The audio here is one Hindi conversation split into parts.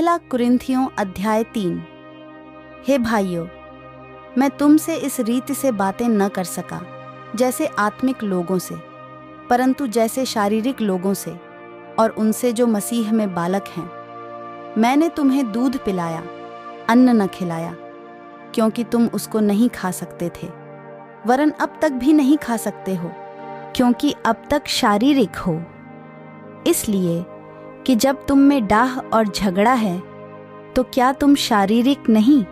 पहला कुरिन्थियों अध्याय 3। हे भाइयों, मैं तुमसे इस रीति से बातें न कर सका जैसे आत्मिक लोगों से, परंतु जैसे शारीरिक लोगों से और उनसे जो मसीह में बालक हैं। मैंने तुम्हें दूध पिलाया, अन्न न खिलाया, क्योंकि तुम उसको नहीं खा सकते थे, वरन अब तक भी नहीं खा सकते हो, क्योंकि अब तक शारीरिक हो। इसलिए कि जब तुम में डाह और झगड़ा है, तो क्या तुम शारीरिक नहीं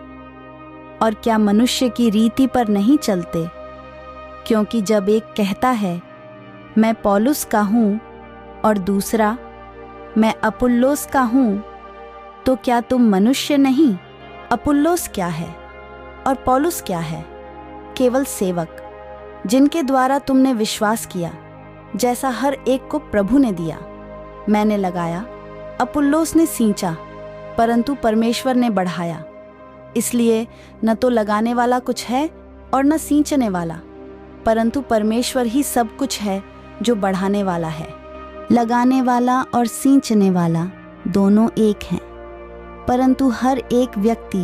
और क्या मनुष्य की रीति पर नहीं चलते? क्योंकि जब एक कहता है, मैं पौलुस का हूँ, और दूसरा, मैं अपुल्लोस का हूँ, तो क्या तुम मनुष्य नहीं? अपुल्लोस क्या है और पौलुस क्या है? केवल सेवक, जिनके द्वारा तुमने विश्वास किया, जैसा हर एक को प्रभु ने दिया। मैंने लगाया, अपुल्लोस ने सींचा, परंतु परमेश्वर ने बढ़ाया। इसलिए न तो लगाने वाला कुछ है और न सींचने वाला, परंतु परमेश्वर ही सब कुछ है जो बढ़ाने वाला है। लगाने वाला और सींचने वाला दोनों एक हैं, परंतु हर एक व्यक्ति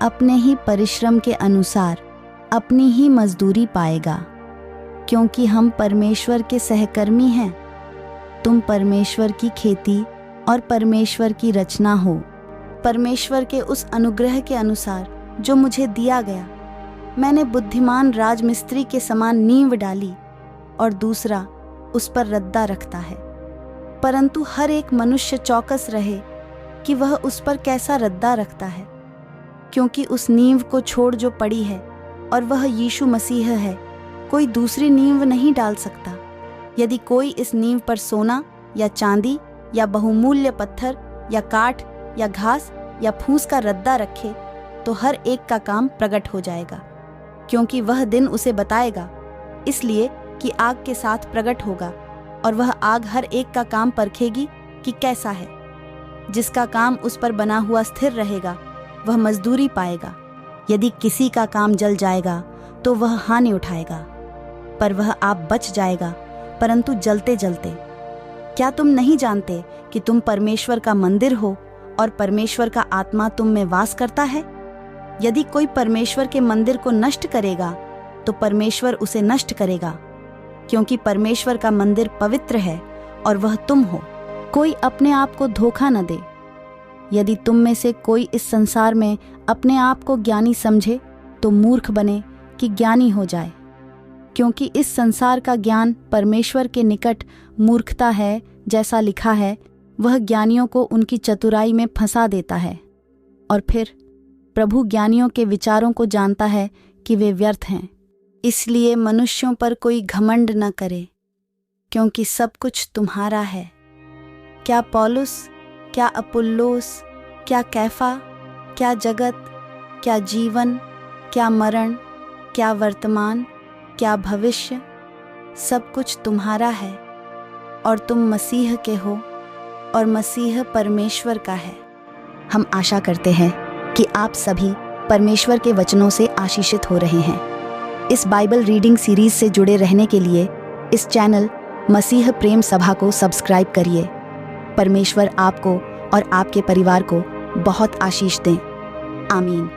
अपने ही परिश्रम के अनुसार अपनी ही मजदूरी पाएगा, क्योंकि हम परमेश्वर के सहकर्मी हैं। तुम परमेश्वर की खेती और परमेश्वर की रचना हो। परमेश्वर के उस अनुग्रह के अनुसार जो मुझे दिया गया, मैंने बुद्धिमान राजमिस्त्री के समान नींव डाली और दूसरा उस पर रद्दा रखता है। परंतु हर एक मनुष्य चौकस रहे कि वह उस पर कैसा रद्दा रखता है, क्योंकि उस नींव को छोड़ जो पड़ी है और वह यीशु मसीह है, कोई दूसरी नींव नहीं डाल सकता। यदि कोई इस नींव पर सोना या चांदी या बहुमूल्य पत्थर या काठ या घास या फूस का रद्दा रखे, तो हर एक का काम प्रकट हो जाएगा, क्योंकि वह दिन उसे बताएगा। इसलिए कि आग के साथ प्रकट होगा, और वह आग हर एक का काम परखेगी कि कैसा है। जिसका काम उस पर बना हुआ स्थिर रहेगा, वह मजदूरी पाएगा। यदि किसी का काम जल जाएगा तो वह हानि उठाएगा, पर वह आप बच जाएगा, परंतु जलते जलते। क्या तुम नहीं जानते कि तुम परमेश्वर का मंदिर हो और परमेश्वर का आत्मा तुम में वास करता है? यदि कोई परमेश्वर के मंदिर को नष्ट करेगा, तो परमेश्वर उसे नष्ट करेगा, क्योंकि परमेश्वर का मंदिर पवित्र है और वह तुम हो। कोई अपने आप को धोखा न दे। यदि तुम में से कोई इस संसार में अपने आप को ज्ञानी समझे, तो मूर्ख बने कि ज्ञानी हो जाए, क्योंकि इस संसार का ज्ञान परमेश्वर के निकट मूर्खता है। जैसा लिखा है, वह ज्ञानियों को उनकी चतुराई में फंसा देता है। और फिर प्रभु ज्ञानियों के विचारों को जानता है कि वे व्यर्थ हैं। इसलिए मनुष्यों पर कोई घमंड न करे, क्योंकि सब कुछ तुम्हारा है। क्या पौलुस, क्या अपुल्लोस, क्या कैफा, क्या जगत, क्या जीवन, क्या मरण, क्या वर्तमान, क्या भविष्य, सब कुछ तुम्हारा है, और तुम मसीह के हो और मसीह परमेश्वर का है। हम आशा करते हैं कि आप सभी परमेश्वर के वचनों से आशीषित हो रहे हैं। इस बाइबल रीडिंग सीरीज से जुड़े रहने के लिए इस चैनल मसीह प्रेम सभा को सब्सक्राइब करिए। परमेश्वर आपको और आपके परिवार को बहुत आशीष दें। आमीन।